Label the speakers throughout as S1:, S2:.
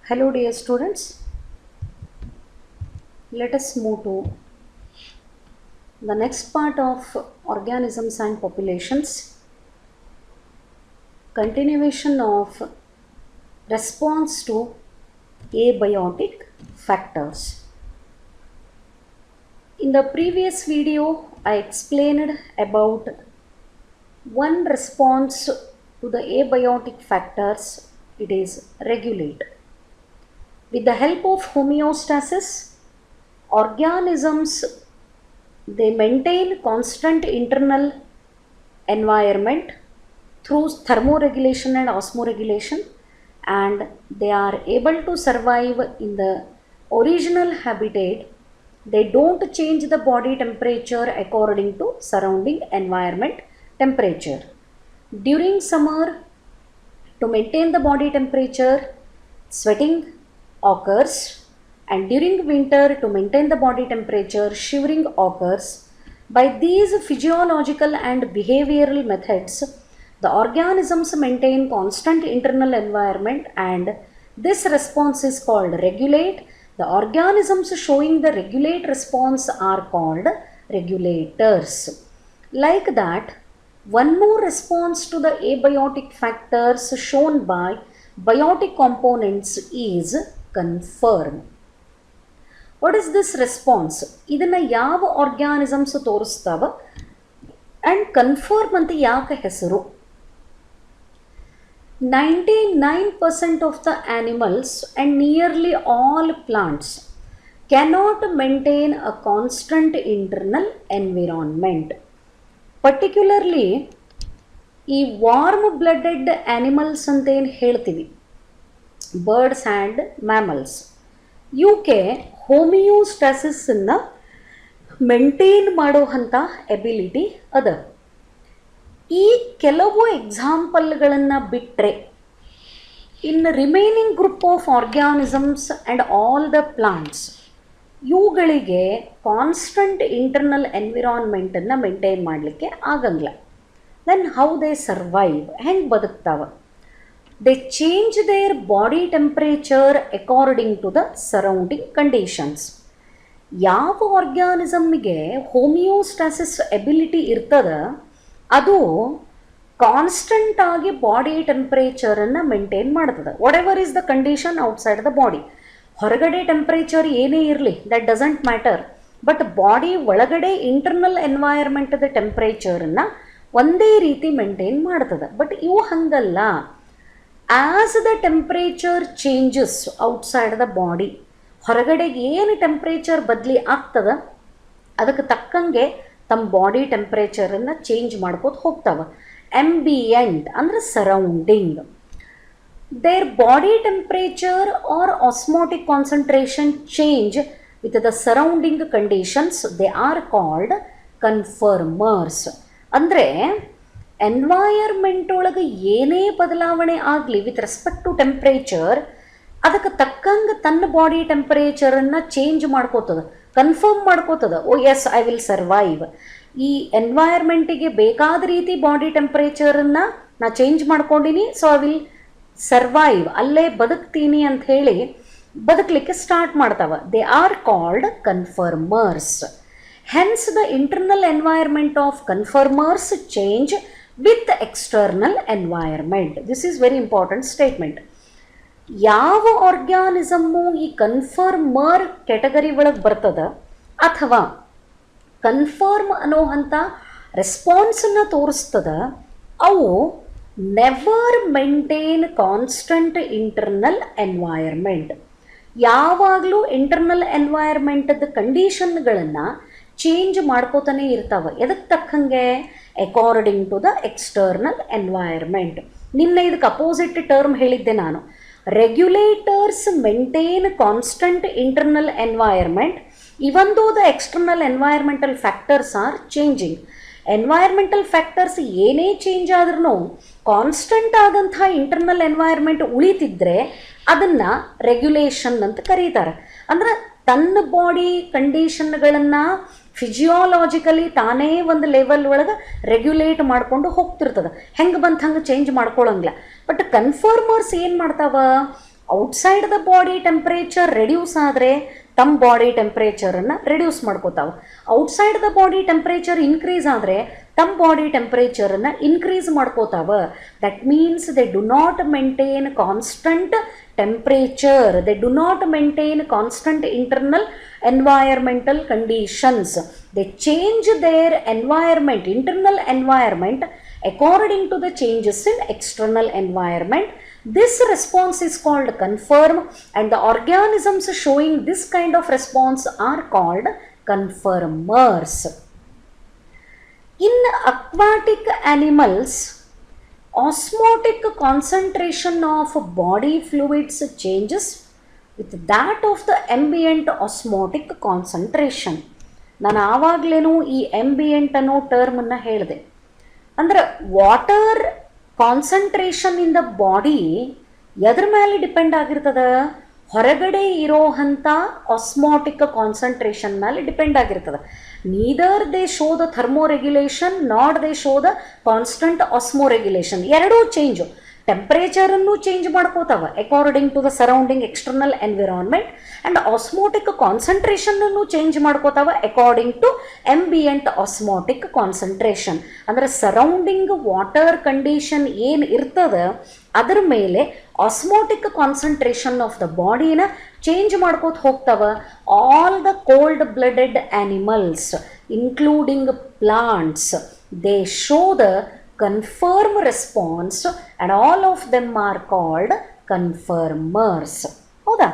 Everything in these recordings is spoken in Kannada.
S1: Hello dear students, let us move to the next part of organisms and populations, continuation of response to abiotic factors. In the previous video I explained about one response to the abiotic factors, it is regulate. With the help of homeostasis, organisms they maintain constant internal environment through thermoregulation and osmoregulation, and they are able to survive in the original habitat. They don't change the body temperature according to surrounding environment temperature. During summer, to maintain the body temperature, sweating occurs, and during winter, to maintain the body temperature, shivering occurs. By these physiological and behavioral methods, the organisms maintain constant internal environment, and this response is called regulate. The organisms showing the regulate response are called regulators. Like that, one more response to the abiotic factors shown by biotic components is confirm. What is this response? ಇದನ್ನ ಯಾವ organisms ತೋರಿಸ್ತಾವ and confirm ಅಂತ ಯಾಕೆ ಹೆಸರು? 99% of the animals and nearly all plants cannot maintain a constant internal environment. Particularly ಈ ವಾರ್ಮ್ ಬ್ಲಡೆಡ್ ಆ್ಯನಿಮಲ್ಸ್ ಅಂತೇನು ಹೇಳ್ತೀವಿ, ಬರ್ಡ್ಸ್ ಆ್ಯಂಡ್ ಮ್ಯಾಮಲ್ಸ್, ಇವಕ್ಕೆ ಹೋಮಿಯೋಸ್ಟಾಸಿಸನ್ನು ಮೇಂಟೈನ್ ಮಾಡೋವಂಥ ಎಬಿಲಿಟಿ ಅದ. ಈ ಕೆಲವು ಎಕ್ಸಾಂಪಲ್ಗಳನ್ನು ಬಿಟ್ಟರೆ in remaining group of organisms and all the plants ಇವುಗಳಿಗೆ ಕಾನ್ಸ್ಟಂಟ್ ಇಂಟರ್ನಲ್ ಎನ್ವಿರಾನ್ಮೆಂಟನ್ನು ಮೇಂಟೈನ್ ಮಾಡಲಿಕ್ಕೆ ಆಗಂಗಿಲ್ಲ. ದೆನ್ ಹೌ ದೇ ಸರ್ವೈವ್, ಹೆಂಗೆ ಬದುಕ್ತಾವ? They change their body temperature according to the surrounding conditions. ಯಾವ ಆರ್ಗ್ಯಾನಿಸಮ್ಗೆ ಹೋಮಿಯೋಸ್ಟಾಸಿಸ್ ಎಬಿಲಿಟಿ ಇರ್ತದ ಅದು ಕಾನ್ಸ್ಟಂಟ್ ಆಗಿ ಬಾಡಿ ಟೆಂಪ್ರೇಚರನ್ನು ಮೇಂಟೈನ್ ಮಾಡ್ತದೆ. Whatever is the condition outside the body. ಹೊರಗಡೆ ಟೆಂಪ್ರೇಚರ್ ಏನೇ ಇರಲಿ, that doesn't matter, but body ಒಳಗಡೆ ಇಂಟರ್ನಲ್ ಎನ್ವೈರ್ಮೆಂಟದ ಟೆಂಪ್ರೇಚರನ್ನು ಒಂದೇ ರೀತಿ ಮೇಂಟೈನ್ ಮಾಡ್ತದೆ. ಬಟ್ ಇವು ಹಂಗಲ್ಲ. As the temperature changes outside the body, ಹೊರಗಡೆ ಏನು ಟೆಂಪ್ರೇಚರ್ ಬದಲಿ ಆಗ್ತದೆ ಅದಕ್ಕೆ ತಕ್ಕಂಗೆ ತಮ್ಮ ಬಾಡಿ ಟೆಂಪ್ರೇಚರನ್ನು ಚೇಂಜ್ ಮಾಡ್ಕೋತ ಹೋಗ್ತಾವೆ. ಎಂಬಿಯಂಟ್ ಅಂದರೆ surrounding. Their body temperature or osmotic concentration change with the surrounding conditions. They are called conformers. ಅಂದರೆ ಎನ್ವೈರ್ಮೆಂಟ್ ಒಳಗೆ ಏನೇ ಬದಲಾವಣೆ ಆಗಲಿ ವಿತ್ ರೆಸ್ಪೆಕ್ಟ್ ಟು ಟೆಂಪ್ರೇಚರ್, ಅದಕ್ಕೆ ತಕ್ಕಂಗೆ ತನ್ನ ಬಾಡಿ ಟೆಂಪ್ರೇಚರನ್ನು ಚೇಂಜ್ ಮಾಡ್ಕೋತದ, ಕನ್ಫರ್ಮ್ ಮಾಡ್ಕೋತದ. Oh yes, I will survive. ಈ ಎನ್ವೈರ್ಮೆಂಟಿಗೆ ಬೇಕಾದ ರೀತಿ ಬಾಡಿ ಟೆಂಪ್ರೇಚರನ್ನು ನಾ ಚೇಂಜ್ ಮಾಡ್ಕೊಂಡಿನಿ, ಸೊ ಐ ವಿಲ್ ಸರ್ವೈವ್, ಅಲ್ಲೇ ಬದುಕ್ತೀನಿ ಅಂತ ಹೇಳಿ ಬದುಕಲಿಕ್ಕೆ ಸ್ಟಾರ್ಟ್ ಮಾಡ್ತಾವ. They are called conformers. Hence the internal environment of conformers change with external environment. This is very important statement. ಯಾವ ಆರ್ಗ್ಯಾನಿಸಮ್ಮು ಈ ಕನ್ಫರ್ಮರ್ ಕೆಟಗರಿ ಒಳಗೆ ಬರ್ತದ ಅಥವಾ ಕನ್ಫರ್ಮ್ ಅನ್ನೋವಂಥ ರೆಸ್ಪಾನ್ಸನ್ನು ತೋರಿಸ್ತದ, ಅವು never maintain constant internal environment. ಯಾವಾಗಲೂ ಇಂಟರ್ನಲ್ ಎನ್ವೈರ್ಮೆಂಟದ ಕಂಡೀಷನ್ಗಳನ್ನು ಚೇಂಜ್ ಮಾಡ್ಕೋತಾನೆ ಇರ್ತಾವೆ. ಎದಕ್ಕೆ ತಕ್ಕಂಗೆ? According to the external environment. ನಿನ್ನೆ ಇದಕ್ಕೆ ಅಪೋಸಿಟ್ ಟರ್ಮ್ ಹೇಳಿದ್ದೆ ನಾನು. Regulators maintain constant internal environment even though the external environmental factors are changing. Environmental factors ಏನೇ ಚೇಂಜ್ ಆದ್ರೂ ಕಾನ್ಸ್ಟಂಟ್ ಆದಂಥ ಇಂಟರ್ನಲ್ ಎನ್ವೈರ್ಮೆಂಟ್ ಉಳಿತಿದ್ರೆ ಅದನ್ನು ರೆಗ್ಯುಲೇಷನ್ ಅಂತ ಕರೀತಾರೆ. ಅಂದ್ರೆ ತನ್ನ ಬಾಡಿ ಕಂಡೀಷನ್ಗಳನ್ನು ಫಿಸಿಯಾಲಜಿಕಲಿ ತಾನೇ ಒಂದು ಲೆವೆಲ್ ಒಳಗೆ ರೆಗ್ಯುಲೇಟ್ ಮಾಡಿಕೊಂಡು ಹೋಗ್ತಿರ್ತದೆ. ಹೆಂಗೆ ಬಂತು ಹಂಗೆ ಚೇಂಜ್ ಮಾಡ್ಕೊಳ್ಳಂಗಿಲ್ಲ. ಬಟ್ ಕನ್ಫರ್ಮರ್ಸ್ ಏನು ಮಾಡ್ತಾವ? Outside the body temperature reduce ಆದರೆ ತಮ್ಮ ಬಾಡಿ ಟೆಂಪ್ರೇಚರನ್ನು ರೆಡ್ಯೂಸ್ ಮಾಡ್ಕೋತಾವೆ. Outside the body temperature increase ಆದರೆ ತಮ್ಮ ಬಾಡಿ ಟೆಂಪ್ರೇಚರನ್ನು ಇನ್ಕ್ರೀಸ್ ಮಾಡ್ಕೋತಾವೆ. That means they do not maintain constant temperature, they do not maintain constant internal environmental conditions, they change their environment, internal environment according to the changes in external environment. This response is called confirm, and the organisms showing this kind of response are called confirmers. In aquatic animals, osmotic concentration of body fluids changes with that of the ambient osmotic concentration. ನಾನು ಆವಾಗಲೇನು ಈ ambient ಅನ್ನೋ ಟರ್ಮನ್ನು ಹೇಳಿದೆ. ಅಂದರೆ water concentration in the body ಎದ್ರ ಮೇಲೆ ಡಿಪೆಂಡ್ ಆಗಿರ್ತದೆ? ಹೊರಗಡೆ ಇರೋ ಅಂಥ ಆಸ್ಮಾಟಿಕ್ ಕಾನ್ಸಂಟ್ರೇಷನ್ ಮೇಲೆ ಡಿಪೆಂಡ್ ಆಗಿರ್ತದೆ. Neither they show the thermoregulation not they show the constant osmoregulation. ಎರಡೂ ಚೇಂಜು, ಟೆಂಪ್ರೇಚರನ್ನು ಚೇಂಜ್ ಮಾಡ್ಕೋತಾವೆ according to the surrounding external environment, and osmotic ಕಾನ್ಸಂಟ್ರೇಷನನ್ನು ಚೇಂಜ್ ಮಾಡ್ಕೋತಾವೆ according to ambient osmotic concentration. ಅಂದರೆ ಸರೌಂಡಿಂಗ್ ವಾಟರ್ ಕಂಡೀಷನ್ ಏನು ಇರ್ತದೆ ಅದರ ಮೇಲೆ ಆಸ್ಮೋಟಿಕ್ ಕಾನ್ಸಂಟ್ರೇಷನ್ ಆಫ್ ದ ಬಾಡಿನ ಚೇಂಜ್ ಮಾಡ್ಕೋತ ಹೋಗ್ತಾವೆ. All the cold blooded animals including plants they show the confirm response, and all of them are called confirmers. ಹೌದಾ?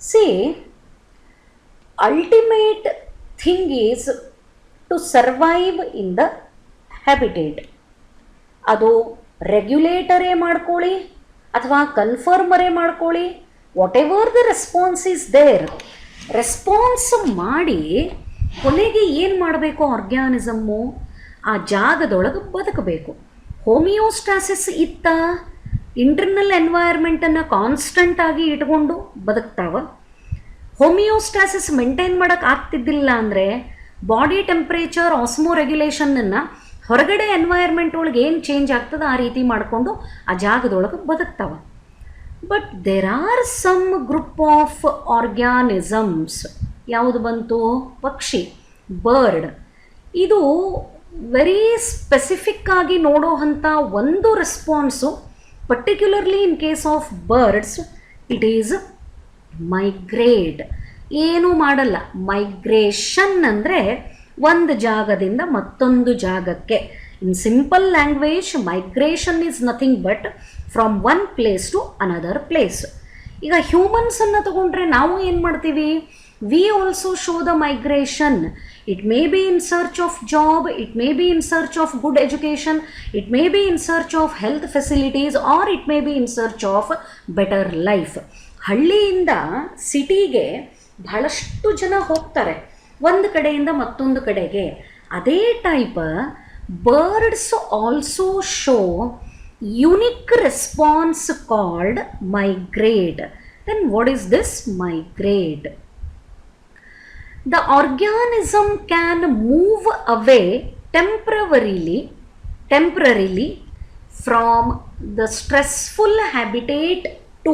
S1: See, ultimate thing is to survive in the habitat. ಅದು ರೆಗ್ಯುಲೇಟರೇ ಮಾಡ್ಕೊಳ್ಳಿ ಅಥವಾ ಕನ್ಫರ್ಮರೇ ಮಾಡ್ಕೊಳ್ಳಿ, whatever the response is there, response ಮಾಡಿ ಕೊನೆಗೆ ಏನು ಮಾಡಬೇಕು? ಆರ್ಗ್ಯಾನಿಸಮ್ಮು ಆ ಜಾಗದೊಳಗೆ ಬದುಕಬೇಕು. ಹೋಮಿಯೋಸ್ಟಾಸಿಸ್ ಇತ್ತ ಇಂಟರ್ನಲ್ ಎನ್ವೈರ್ಮೆಂಟನ್ನು ಕಾನ್ಸ್ಟಂಟಾಗಿ ಇಟ್ಕೊಂಡು ಬದುಕ್ತಾವ. ಹೋಮಿಯೋಸ್ಟಾಸಿಸ್ ಮೇಂಟೈನ್ ಮಾಡೋಕ್ಕೆ ಆಗ್ತಿದ್ದಿಲ್ಲ ಅಂದರೆ ಬಾಡಿ ಟೆಂಪ್ರೇಚರ್ ಆಸ್ಮೋ ರೆಗ್ಯುಲೇಷನನ್ನು ಹೊರಗಡೆ ಎನ್ವೈರ್ಮೆಂಟ್ ಒಳಗೆ ಏನು ಚೇಂಜ್ ಆಗ್ತದೆ ಆ ರೀತಿ ಮಾಡಿಕೊಂಡು ಆ ಜಾಗದೊಳಗೆ ಬದುಕ್ತಾವ. But there are some group of organisms. ಯಾವುದು ಬಂತು? ಪಕ್ಷಿ, ಬರ್ಡ್. ಇದು ವೆರಿ ಸ್ಪೆಸಿಫಿಕ್ ಆಗಿ ನೋಡೋ ಅಂಥ ಒಂದು response, particularly in case of birds it is migrate. ಏನೂ ಮಾಡಲ್ಲ. ಮೈಗ್ರೇಷನ್ ಅಂದರೆ ಒಂದು ಜಾಗದಿಂದ ಮತ್ತೊಂದು ಜಾಗಕ್ಕೆ. In simple language migration is nothing but from one place to another place. ಈಗ ಹ್ಯೂಮನ್ಸನ್ನು ತಗೊಂಡ್ರೆ ನಾವು ಏನು ಮಾಡ್ತೀವಿ? we also show the migration. It may be in search of job, it may be in search of good education, it may be in search of health facilities, or it may be in search of better life. ಹಳ್ಳಿಯಿಂದ ಸಿಟಿಗೆ ಬಹಳಷ್ಟು ಜನ ಹೋಗ್ತಾರೆ ಒಂದು ಕಡೆಯಿಂದ ಮತ್ತೊಂದು ಕಡೆಗೆ. ಅದೇ type birds also show unique response called migrate. Then what is this migrate? The organism can move away temporarily from the stressful habitat to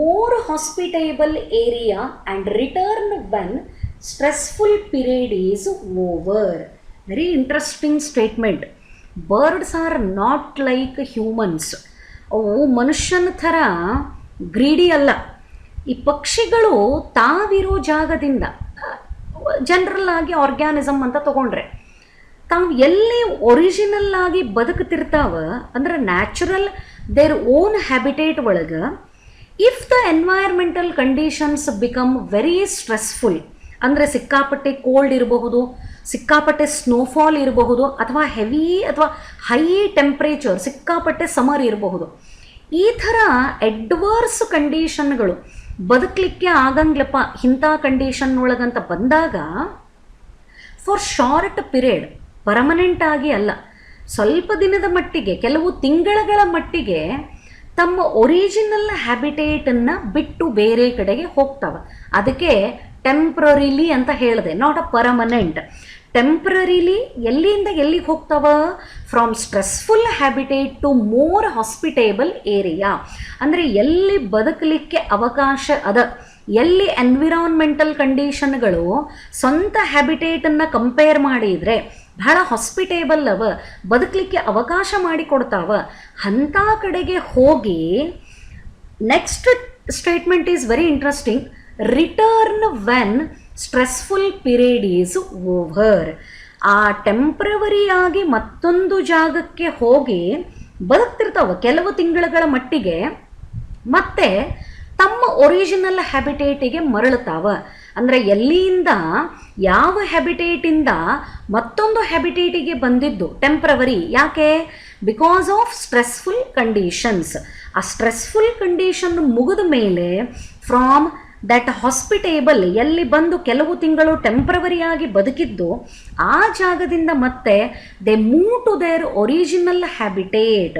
S1: more hospitable area and return when stressful period is over. Very interesting statement. Birds are not like humans. ಅವು ಮನುಷ್ಯನ ಥರ ಗ್ರೀಡಿ ಅಲ್ಲ. ಈ ಪಕ್ಷಿಗಳು ತಾವಿರೋ ಜಾಗದಿಂದ, ಜನರಲ್ ಆಗಿ ಆರ್ಗ್ಯಾನಿಸಮ್ ಅಂತ ತಗೊಂಡ್ರೆ, ತಾವು ಎಲ್ಲಿ ಒರಿಜಿನಲ್ ಆಗಿ ಬದುಕ್ತಿರ್ತಾವ ಅಂದ್ರೆ ನ್ಯಾಚುರಲ್ ದೇರ್ ಓನ್ ಹ್ಯಾಬಿಟೇಟ್ ಒಳಗೆ, if the environmental conditions become very stressful, ಅಂದರೆ ಸಿಕ್ಕಾಪಟ್ಟೆ ಕೋಲ್ಡ್ ಇರಬಹುದು, ಸಿಕ್ಕಾಪಟ್ಟೆ ಸ್ನೋಫಾಲ್ ಇರಬಹುದು, ಅಥವಾ ಹೆವಿ ಅಥವಾ ಹೈ ಟೆಂಪ್ರೇಚರ್ ಸಿಕ್ಕಾಪಟ್ಟೆ ಸಮರ್ ಇರಬಹುದು. ಈ ಥರ ಎಡ್ವರ್ಸ್ ಕಂಡೀಷನ್ಗಳು ಬದುಕಲಿಕ್ಕೆ ಆಗಂಗ್ಲಪ್ಪ ಇಂಥ ಕಂಡೀಷನ್ ಒಳಗಂತ ಬಂದಾಗ, ಫಾರ್ ಶಾರ್ಟ್ ಪೀರಿಯಡ್, ಪರ್ಮನೆಂಟ್ ಆಗಿ ಅಲ್ಲ, ಸ್ವಲ್ಪ ದಿನದ ಮಟ್ಟಿಗೆ, ಕೆಲವು ತಿಂಗಳ ಮಟ್ಟಿಗೆ ತಮ್ಮ ಒರಿಜಿನಲ್ ಹ್ಯಾಬಿಟೇಟನ್ನು ಬಿಟ್ಟು ಬೇರೆ ಕಡೆಗೆ ಹೋಗ್ತವೆ. ಅದಕ್ಕೆ ಟೆಂಪ್ರರಿಲಿ ಅಂತ ಹೇಳಿದೆ, ನಾಟ್ ಅ ಪರ್ಮನೆಂಟ್. ಟೆಂಪ್ರರಿಲಿ ಎಲ್ಲಿಂದ ಎಲ್ಲಿಗೆ ಹೋಗ್ತಾವ? From stressful habitat to more hospitable area. ಅಂದರೆ ಎಲ್ಲಿ ಬದುಕಲಿಕ್ಕೆ ಅವಕಾಶ ಅದ, ಎಲ್ಲಿ ಎನ್ವಿರಾನ್ಮೆಂಟಲ್ ಕಂಡೀಷನ್ಗಳು ಸ್ವಂತ ಹ್ಯಾಬಿಟೇಟನ್ನು ಕಂಪೇರ್ ಮಾಡಿದರೆ ಬಹಳ ಹಾಸ್ಪಿಟೇಬಲ್ ಅವ, ಬದುಕಲಿಕ್ಕೆ ಅವಕಾಶ ಮಾಡಿಕೊಡ್ತಾವ, ಅಂಥ ಕಡೆಗೆ ಹೋಗಿ. Next statement is very interesting. Return when stressful period is over. ಆ ಟೆಂಪ್ರವರಿಯಾಗಿ ಮತ್ತೊಂದು ಜಾಗಕ್ಕೆ ಹೋಗಿ ಬದುಕ್ತಿರ್ತಾವ ಕೆಲವು ತಿಂಗಳುಗಳ ಮಟ್ಟಿಗೆ, ಮತ್ತೆ ತಮ್ಮ ಒರಿಜಿನಲ್ ಹ್ಯಾಬಿಟೇಟಿಗೆ ಮರಳುತ್ತಾವ. ಅಂದರೆ ಎಲ್ಲಿಂದ, ಯಾವ ಹ್ಯಾಬಿಟೇಟಿಂದ ಮತ್ತೊಂದು ಹ್ಯಾಬಿಟೇಟಿಗೆ ಬಂದಿದ್ದು ಟೆಂಪ್ರವರಿ. ಯಾಕೆ? Because of stressful conditions. ಆ ಸ್ಟ್ರೆಸ್ಫುಲ್ ಕಂಡೀಷನ್ ಮುಗಿದ ಮೇಲೆ ಫ್ರಾಮ್ ದಟ್ ಹಾಸ್ಪಿಟೇಬಲ್, ಎಲ್ಲಿ ಬಂದು ಕೆಲವು ತಿಂಗಳು ಟೆಂಪ್ರವರಿಯಾಗಿ ಬದುಕಿದ್ದು, ಆ ಜಾಗದಿಂದ ಮತ್ತೆ they move to their original habitat.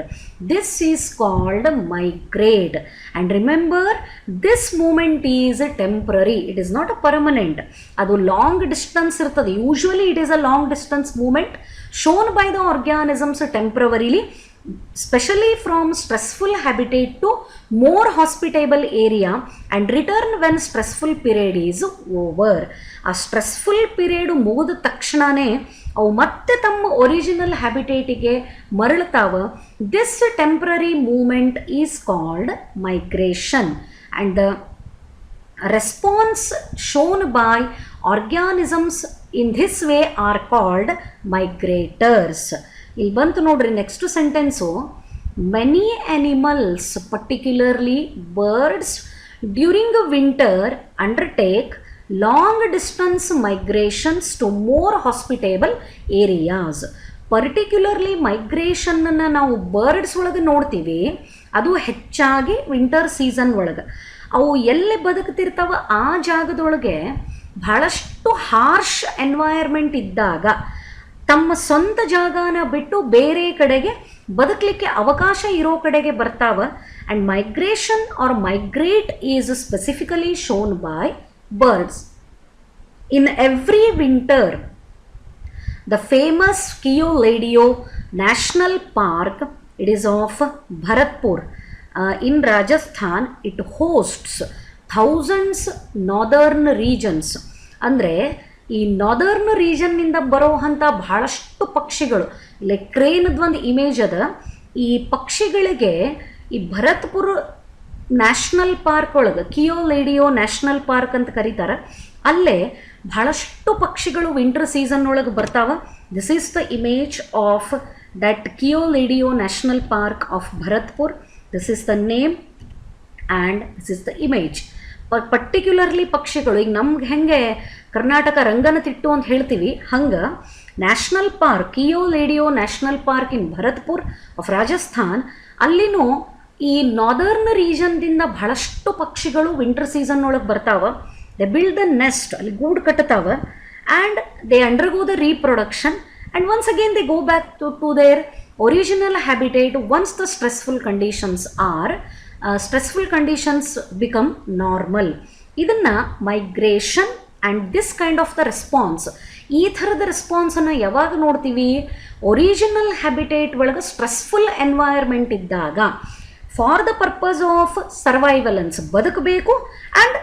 S1: This is called migrate. And remember, this movement is temporary, it is not a permanent. ಅದು ಲಾಂಗ್ ಡಿಸ್ಟೆನ್ಸ್ ಇರ್ತದೆ. Usually it is a long distance movement shown by the organisms temporarily, especially from stressful habitat to more hospitable area, and return when stressful period is over. ಆ ಸ್ಟ್ರೆಸ್ಫುಲ್ ಪೀರಿಯಡ್ ಮುಗಿದ ತಕ್ಷಣವೇ ಅವು ಮತ್ತೆ ತಮ್ಮ ಒರಿಜಿನಲ್ ಹ್ಯಾಬಿಟೇಟಿಗೆ ಮರಳುತ್ತಾವ. This temporary movement is called migration, and the response shown by organisms in this way are called migrators. ಇಲ್ಲಿ ಬಂತು ನೋಡ್ರಿ next sentence. Many animals, particularly birds, during winter undertake long distance migrations to more hospitable areas. Particularly ಮೈಗ್ರೇಷನ್ನ ನಾವು ಬರ್ಡ್ಸ್ ಒಳಗೆ ನೋಡ್ತೀವಿ, ಅದು ಹೆಚ್ಚಾಗಿ ವಿಂಟರ್ ಸೀಸನ್ ಒಳಗೆ. ಅವು ಎಲ್ಲಿ ಬದುಕ್ತಿರ್ತಾವ ಆ ಜಾಗದೊಳಗೆ ಬಹಳಷ್ಟು ಹಾರ್ಷ್ ಎನ್ವೈರ್ಮೆಂಟ್ ಇದ್ದಾಗ ತಮ್ಮ ಸ್ವಂತ ಜಾಗನ ಬಿಟ್ಟು ಬೇರೆ ಕಡೆಗೆ ಬದುಕಲಿಕ್ಕೆ ಅವಕಾಶ ಇರೋ ಕಡೆಗೆ ಬರ್ತಾವ. And migration or migrate is specifically shown by birds. In every winter the famous Keoladeo National Park, it is of Bharatpur in Rajasthan, it hosts thousands northern regions. ಅಂದರೆ ಈ ನಾರ್ದರ್ನ್ ರೀಜನ್ನಿಂದ ಬರೋವಂಥ ಬಹಳಷ್ಟು ಪಕ್ಷಿಗಳು, ಇಲ್ಲಿ ಕ್ರೇನದ್ದು ಒಂದು ಇಮೇಜ್ ಅದ. ಈ ಪಕ್ಷಿಗಳಿಗೆ ಈ ಭರತ್ಪುರ್ ನ್ಯಾಷನಲ್ ಪಾರ್ಕ್ ಒಳಗೆ, ಕಿಯೋಲೇಡಿಯೋ ನ್ಯಾಷನಲ್ ಪಾರ್ಕ್ ಅಂತ ಕರೀತಾರೆ, ಅಲ್ಲೇ ಬಹಳಷ್ಟು ಪಕ್ಷಿಗಳು ವಿಂಟರ್ ಸೀಸನ್ ಒಳಗೆ ಬರ್ತಾವ. This is the image of that Keoladeo National Park of Bharatpur. This is the name and this is the image. Particularly ಪಕ್ಷಿಗಳು, ಈಗ ನಮ್ಗೆ ಹೆಂಗೆ ಕರ್ನಾಟಕ ರಂಗನತಿಟ್ಟು ಅಂತ ಹೇಳ್ತೀವಿ, ಹಂಗೆ national park, Keoladeo National Park in Bharatpur of Rajasthan, ಅಲ್ಲಿನೂ ಈ ನಾರ್ದರ್ನ್ ರೀಜನ್ದಿಂದ ಬಹಳಷ್ಟು ಪಕ್ಷಿಗಳು ವಿಂಟರ್ ಸೀಸನ್ ಒಳಗೆ ಬರ್ತಾವ. ದೆ ಬಿಲ್ಡ್ ದ ನೆಸ್ಟ್, ಅಲ್ಲಿ ಗೂಡು ಕಟ್ಟತಾವ, and they undergo the reproduction, and once again they go back to their original habitat once the stressful conditions become normal. ಇದನ್ನು migration and this kind of the response, ಈ ಥರದ ರೆಸ್ಪಾನ್ಸನ್ನು ಯಾವಾಗ ನೋಡ್ತೀವಿ? ಒರಿಜಿನಲ್ ಹ್ಯಾಬಿಟೇಟ್ ಒಳಗೆ ಸ್ಟ್ರೆಸ್ಫುಲ್ ಎನ್ವೈರ್ಮೆಂಟ್ ಇದ್ದಾಗ, ಫಾರ್ ದ ಪರ್ಪಸ್ ಆಫ್ ಸರ್ವೈವಲೆನ್ಸ್, ಬದುಕಬೇಕು, and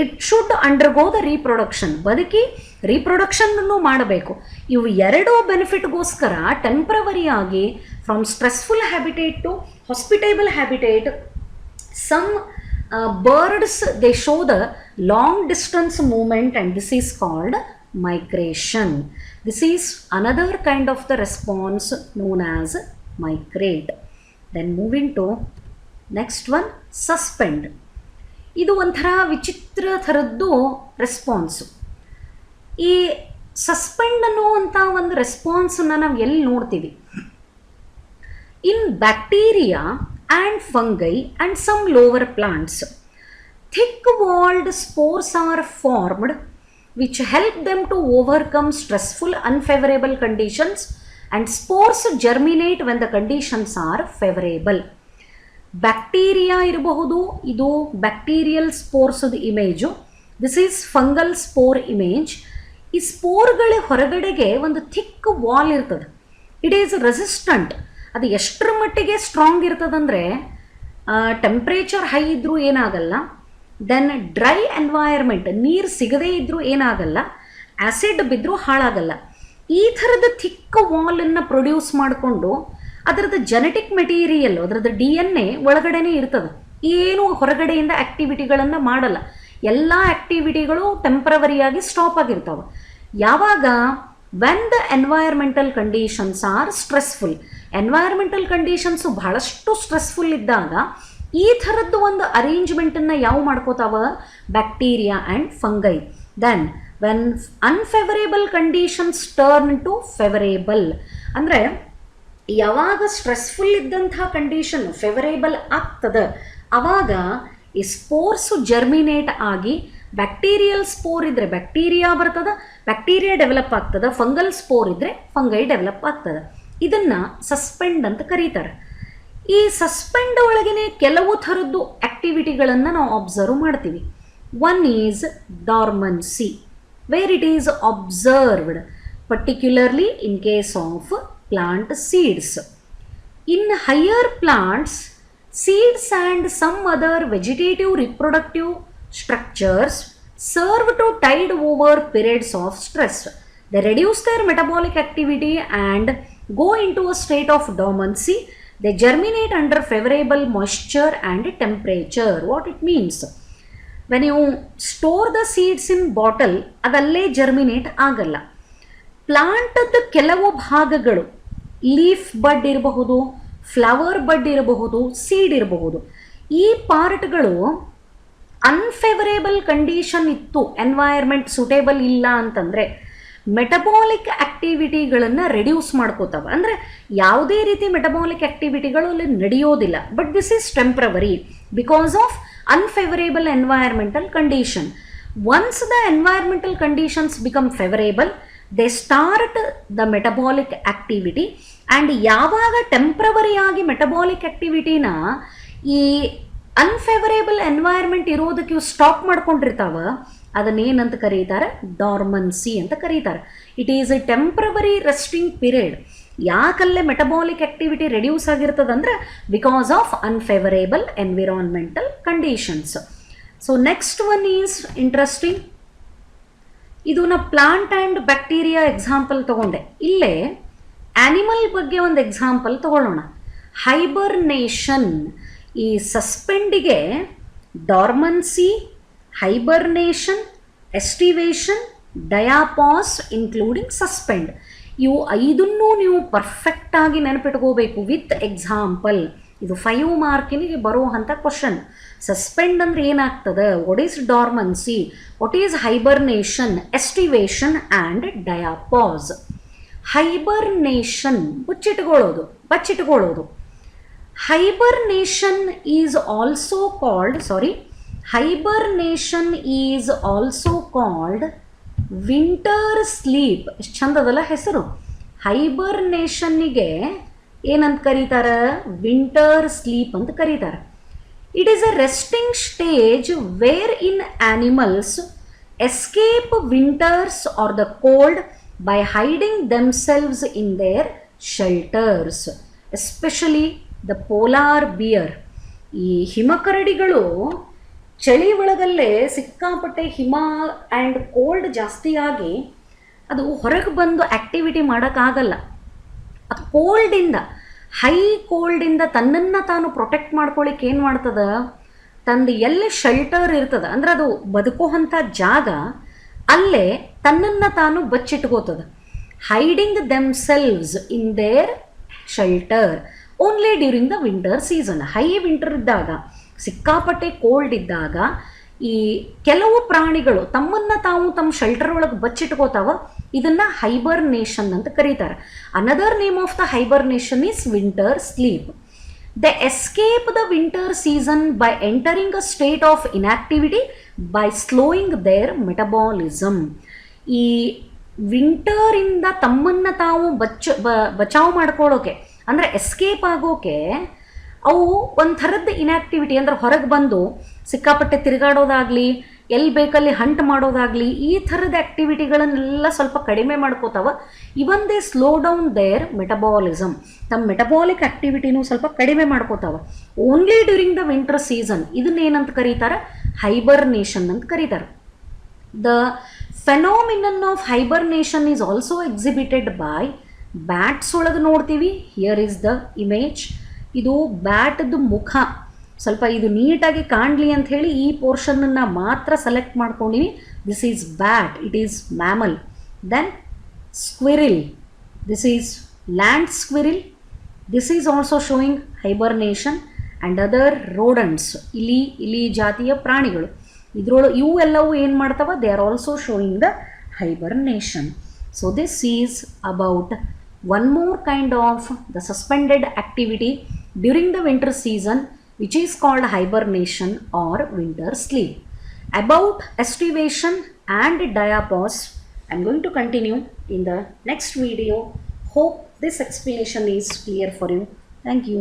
S1: it should undergo the reproduction, ಬದುಕಿ ರೀಪ್ರೊಡಕ್ಷನ್ನೂ ಮಾಡಬೇಕು. ಇವು ಎರಡೂ ಬೆನಿಫಿಟ್ಗೋಸ್ಕರ ಟೆಂಪ್ರವರಿಯಾಗಿ from stressful habitat to hospitable habitat, some birds they show the long distance movement, and this is called migration. This is another kind of the response known as migrate. Then moving to next one, suspend. ಇದು ಒಂಥರ ವಿಚಿತ್ರ ಥರದ್ದು ರೆಸ್ಪಾನ್ಸು. ಈ ಸಸ್ಪೆಂಡ್ ಅನ್ನುವಂಥ ಒಂದು ರೆಸ್ಪಾನ್ಸನ್ನು ನಾವು ಎಲ್ಲಿ ನೋಡ್ತೀವಿ? In bacteria and fungi and some lower plants, thick walled spores are formed which help them to overcome stressful unfavourable conditions, and spores germinate when the conditions are favourable. Bacteria ಇರಬಹುದು, ಇದು ಬ್ಯಾಕ್ಟೀರಿಯಲ್ ಸ್ಪೋರ್ಸ್ದು image. This is fungal spore image. ಈ ಸ್ಪೋರ್ಗಳ ಹೊರಗಡೆಗೆ ಒಂದು ಥಿಕ್ ವಾಲ್ ಇರ್ತದೆ. It is resistant. ಅದು ಎಷ್ಟರ ಮಟ್ಟಿಗೆ ಸ್ಟ್ರಾಂಗ್ ಇರ್ತದಂದರೆ ಟೆಂಪ್ರೇಚರ್ ಹೈ ಇದ್ದರೂ ಏನಾಗಲ್ಲ, ದೆನ್ ಡ್ರೈ ಎನ್ವೈರ್ಮೆಂಟ್ ನೀರು ಸಿಗದೇ ಇದ್ದರೂ ಏನಾಗಲ್ಲ, ಆ್ಯಸಿಡ್ ಬಿದ್ದರೂ ಹಾಳಾಗಲ್ಲ. ಈ ಥರದ ಥಿಕ್ ವಾಲನ್ನು ಪ್ರೊಡ್ಯೂಸ್ ಮಾಡಿಕೊಂಡು ಅದರದ್ದು ಜೆನೆಟಿಕ್ ಮೆಟೀರಿಯಲ್, ಅದರದ್ದು DNA ಒಳಗಡೆನೇ ಇರ್ತದೆ. ಏನು ಹೊರಗಡೆಯಿಂದ ಆ್ಯಕ್ಟಿವಿಟಿಗಳನ್ನು ಮಾಡಲ್ಲ. ಎಲ್ಲ ಆ್ಯಕ್ಟಿವಿಟಿಗಳು ಟೆಂಪ್ರವರಿಯಾಗಿ ಸ್ಟಾಪ್ ಆಗಿರ್ತಾವೆ. ಯಾವಾಗ when the environmental conditions are stressful, environmental conditions ಬಹಳಷ್ಟು ಸ್ಟ್ರೆಸ್ಫುಲ್ ಇದ್ದಾಗ ಈ ಥರದ್ದು ಒಂದು ಅರೇಂಜ್ಮೆಂಟನ್ನು ಯಾವ ಮಾಡ್ಕೋತಾವ, bacteria and fungi. Then when unfavourable conditions turn to favourable, ಅಂದರೆ ಯಾವಾಗ ಸ್ಟ್ರೆಸ್ಫುಲ್ ಇದ್ದಂಥ ಕಂಡೀಷನ್ ಫೇವರೇಬಲ್ ಆಗ್ತದೆ ಆವಾಗ ಈ ಸ್ಪೋರ್ಸು ಜರ್ಮಿನೇಟ್ ಆಗಿ ಬ್ಯಾಕ್ಟೀರಿಯಲ್ ಸ್ಪೋರ್ ಇದ್ದರೆ ಬ್ಯಾಕ್ಟೀರಿಯಾ ಬರ್ತದೆ, ಬ್ಯಾಕ್ಟೀರಿಯಾ ಡೆವಲಪ್ ಆಗ್ತದೆ. ಫಂಗಲ್ ಸ್ಪೋರ್ ಇದ್ದರೆ ಫಂಗೈ ಡೆವಲಪ್ ಆಗ್ತದೆ. ಇದನ್ನು ಸಸ್ಪೆಂಡ್ ಅಂತ ಕರೀತಾರೆ. ಈ ಸಸ್ಪೆಂಡ್ ಒಳಗೇ ಕೆಲವು ಥರದ್ದು ಆ್ಯಕ್ಟಿವಿಟಿಗಳನ್ನು ನಾವು ಅಬ್ಸರ್ವ್ ಮಾಡ್ತೀವಿ. One is dormancy, where it is observed particularly in case of plant seeds. In higher plants, seeds and some other vegetative reproductive structures serve to tide over periods of stress. They reduce their metabolic activity and go into a state of dormancy. They germinate under favorable moisture and temperature. What it means? When you store the seeds in bottle, ಅದಲ್ಲೇ ಜರ್ಮಿನೇಟ್ ಆಗಲ್ಲ. ಪ್ಲಾಂಟದ ಕೆಲವು ಭಾಗಗಳು, ಲೀಫ್ ಬಡ್ ಇರಬಹುದು, ಫ್ಲವರ್ ಬಡ್ ಇರಬಹುದು, ಸೀಡ್ ಇರಬಹುದು, ಈ ಪಾರ್ಟ್ಗಳು ಅನ್ಫೇವರೇಬಲ್ ಕಂಡೀಷನ್ ಇತ್ತು, ಎನ್ವೈರ್ಮೆಂಟ್ ಸೂಟೇಬಲ್ ಇಲ್ಲ ಅಂತಂದರೆ ಮೆಟಬಾಲಿಕ್ ಆ್ಯಕ್ಟಿವಿಟಿಗಳನ್ನು ರೆಡ್ಯೂಸ್ ಮಾಡ್ಕೋತಾವೆ. ಅಂದರೆ ಯಾವುದೇ ರೀತಿ ಮೆಟಬಾಲಿಕ್ ಆ್ಯಕ್ಟಿವಿಟಿಗಳು ಅಲ್ಲಿ ನಡೆಯೋದಿಲ್ಲ. But this is temporary because of unfavourable environmental condition. Once the environmental conditions become favourable, they start the metabolic activity. And ಯಾವಾಗ ಟೆಂಪ್ರವರಿಯಾಗಿ ಮೆಟಬಾಲಿಕ್ ಆ್ಯಕ್ಟಿವಿಟಿನ ಈ ಅನ್ಫೇವರೇಬಲ್ ಎನ್ವೈರ್ಮೆಂಟ್ ಇರೋದಕ್ಕೆ ಇವು ಸ್ಟಾಪ್ ಮಾಡ್ಕೊಂಡಿರ್ತಾವ, ಅದನ್ನೇನಂತ ಕರೀತಾರೆ, ಡಾರ್ಮನ್ಸಿ ಅಂತ ಕರೀತಾರೆ. It is a temporary resting period. ಯಾಕಲ್ಲೇ ಮೆಟಬಾಲಿಕ್ ಆ್ಯಕ್ಟಿವಿಟಿ ರೆಡ್ಯೂಸ್ ಆಗಿರ್ತದಂದ್ರೆ because of unfavourable environmental conditions. So next one is interesting. ಇದು ನಾ ಪ್ಲಾಂಟ್ ಆ್ಯಂಡ್ ಬ್ಯಾಕ್ಟೀರಿಯಾ ಎಕ್ಸಾಂಪಲ್ ತಗೊಂಡೆ. ಇಲ್ಲೇ ಆ್ಯನಿಮಲ್ ಬಗ್ಗೆ ಒಂದು ಎಕ್ಸಾಂಪಲ್ ತಗೊಳ್ಳೋಣ. ಹೈಬರ್ನೇಷನ್. ಈ ಸಸ್ಪೆಂಡಿಗೆ ಡಾರ್ಮನ್ಸಿ, hibernation, aestivation, diapause including suspend, ಇವು ಐದನ್ನೂ ನೀವು ಪರ್ಫೆಕ್ಟಾಗಿ ನೆನಪಿಟ್ಕೋಬೇಕು ವಿತ್ ಎಕ್ಸಾಂಪಲ್. ಇದು 5 ಮಾರ್ಕಿನಿಗೆ ಬರುವಂಥ ಕ್ವಶನ್. ಸಸ್ಪೆಂಡ್ ಅಂದರೆ ಏನಾಗ್ತದೆ, what is dormancy, what is hibernation, aestivation and diapause. Hibernation ಬಚ್ಚಿಟ್ಕೊಳ್ಳೋದು. Hibernation is also called winter sleep. ಎಷ್ಟು ಚಂದದಲ್ಲ ಹೆಸರು. ಹೈಬರ್ನೇಷನ್ನಿಗೆ ಏನಂತ ಕರೀತಾರೆ, ವಿಂಟರ್ ಸ್ಲೀಪ್ ಅಂತ ಕರೀತಾರೆ. It is A resting stage wear in animals escape winters are the cold by hiding themselves in their shelters, especially the polar bear. ಈ ಹಿಮಕರಡಿಗಳು ಚಳಿ ಒಳಗಲ್ಲೇ ಸಿಕ್ಕಾಪಟ್ಟೆ ಹಿಮ ಆ್ಯಂಡ್ ಕೋಲ್ಡ್ ಜಾಸ್ತಿಯಾಗಿ ಅದು ಹೊರಗೆ ಬಂದು ಆ್ಯಕ್ಟಿವಿಟಿ ಮಾಡೋಕ್ಕಾಗಲ್ಲ. ಅದು ಕೋಲ್ಡಿಂದ, ಹೈ ಕೋಲ್ಡಿಂದ ತನ್ನನ್ನು ತಾನು ಪ್ರೊಟೆಕ್ಟ್ ಮಾಡ್ಕೊಳ್ಳಿಕ್ಕೆ ಏನು ಮಾಡ್ತದೆ, ತಂದು ಎಲ್ಲಿ ಶೆಲ್ಟರ್ ಇರ್ತದೆ ಅಂದರೆ ಅದು ಬದುಕುವಂಥ ಜಾಗ, ಅಲ್ಲೇ ತನ್ನನ್ನು ತಾನು ಬಚ್ಚಿಟ್ಕೋತದೆ. Hiding themselves in their shelter only during the winter season. High winter ಇದ್ದಾಗ, ಸಿಕ್ಕಾಪಟ್ಟೆ ಕೋಲ್ಡ್ ಇದ್ದಾಗ ಈ ಕೆಲವು ಪ್ರಾಣಿಗಳು ತಮ್ಮನ್ನು ತಾವು ತಮ್ಮ ಶೆಲ್ಟರ್ ಒಳಗೆ ಬಚ್ಚಿಟ್ಕೋತಾವ. ಇದನ್ನು ಹೈಬರ್ನೇಷನ್ ಅಂತ ಕರೀತಾರೆ. Another name of the hibernation is winter sleep. They escape the winter season by entering a state of inactivity by slowing their metabolism. ಈ ವಿಂಟರಿಂದ ತಮ್ಮನ್ನು ತಾವು ಬಚಾವ್ ಮಾಡ್ಕೊಳ್ಳೋಕೆ ಅಂದರೆ ಎಸ್ಕೇಪ್ ಆಗೋಕೆ ಅವು ಒಂದು ಥರದ್ದು ಇನ್ಯಾಕ್ಟಿವಿಟಿ, ಅಂದರೆ ಹೊರಗೆ ಬಂದು ಸಿಕ್ಕಾಪಟ್ಟೆ ತಿರುಗಾಡೋದಾಗಲಿ, ಎಲ್ಲಿ ಬೇಕಲ್ಲಿ ಹಂಟ್ ಮಾಡೋದಾಗಲಿ ಈ ಥರದ ಆ್ಯಕ್ಟಿವಿಟಿಗಳನ್ನೆಲ್ಲ ಸ್ವಲ್ಪ ಕಡಿಮೆ ಮಾಡ್ಕೋತಾವ. Even they slow down their metabolism, ತಮ್ಮ ಮೆಟಬಾಲಿಕ್ ಆ್ಯಕ್ಟಿವಿಟಿನೂ ಸ್ವಲ್ಪ ಕಡಿಮೆ ಮಾಡ್ಕೋತಾವ. Only during the winter season ಇದನ್ನೇನಂತ ಕರೀತಾರೆ, ಹೈಬರ್ನೇಷನ್ ಅಂತ ಕರೀತಾರೆ. The phenomenon of hibernation is also exhibited by bats ಒಳಗೆ ನೋಡ್ತೀವಿ. Here is the image. ಇದು ಬ್ಯಾಟ್ದು ಮುಖ, ಸ್ವಲ್ಪ ಇದು ನೀಟಾಗಿ ಕಾಣಲಿ ಅಂತ ಹೇಳಿ ಈ ಪೋರ್ಷನನ್ನು ಮಾತ್ರ ಸೆಲೆಕ್ಟ್ ಮಾಡ್ಕೊಂಡಿವಿ. This is bat, it is mammal. Then squirrel, this is land squirrel, this is also showing hibernation. And other rodents, ಇಲಿ ಜಾತಿಯ ಪ್ರಾಣಿಗಳು ಇವು ಎಲ್ಲವೂ ಏನು ಮಾಡ್ತಾವ, they are also showing the hibernation. So this is about one more kind of the suspended activity during the winter season, which is called hibernation or winter sleep. About estivation and diapause, I am going to continue in the next video. Hope this explanation is clear for you. Thank you.